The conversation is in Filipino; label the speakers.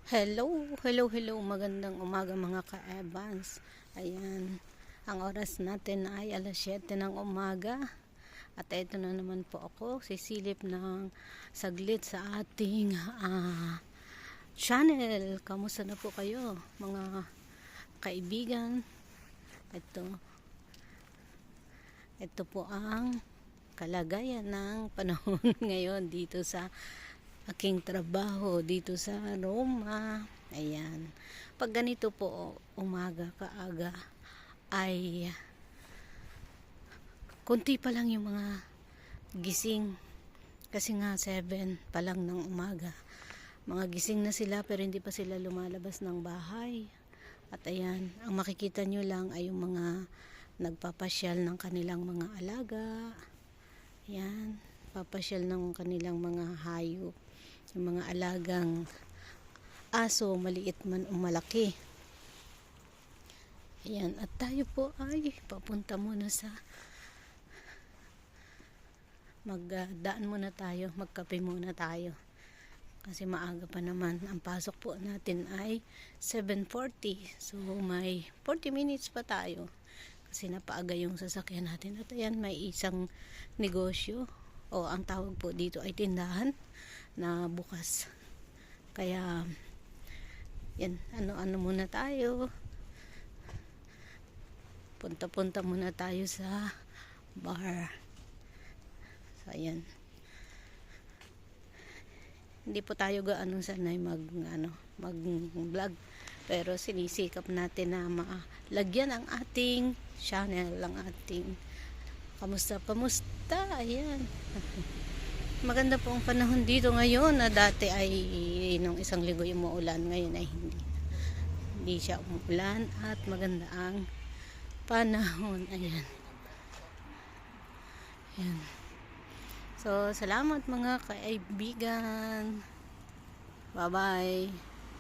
Speaker 1: Hello, magandang umaga mga ka-Evans. Ayan, ang oras natin ay alas 7 ng umaga. At ito na naman po ako, sisilip ng saglit sa ating channel. Kamusta na po kayo mga kaibigan? Ito po ang kalagayan ng panahon ngayon dito sa aking trabaho dito sa Roma. Ayan. Pag ganito po umaga kaaga ay konti pa lang yung mga gising. Kasi nga 7 pa lang ng umaga. Mga gising na sila pero hindi pa sila lumalabas ng bahay. At ayan, ang makikita nyo lang ay yung mga nagpapasyal ng kanilang mga alaga. Ayan, papasyal ng kanilang mga hayop. Yung mga alagang aso, maliit man o malaki. Ayan, at tayo po ay papunta muna sa magdaan muna tayo, magkape muna tayo. Kasi maaga pa naman. Ang pasok po natin ay 7:40. So may 40 minutes pa tayo. Kasi napaaga yung sasakyan natin. At ayan, may isang negosyo. O ang tawag po dito ay tindahan na bukas. Kaya yan, ano muna tayo. Punta muna tayo sa bar. So ayan. Hindi po tayo gaano sanay mag-vlog. Pero sinisikap natin na malagyan ang ating channel, ang ating kamusta. Ayan. Maganda po ang panahon dito ngayon na dati ay nung isang linggo yung umuulan, ngayon ay hindi siya umuulan at maganda ang panahon. Ayan. So salamat mga kaibigan, bye bye.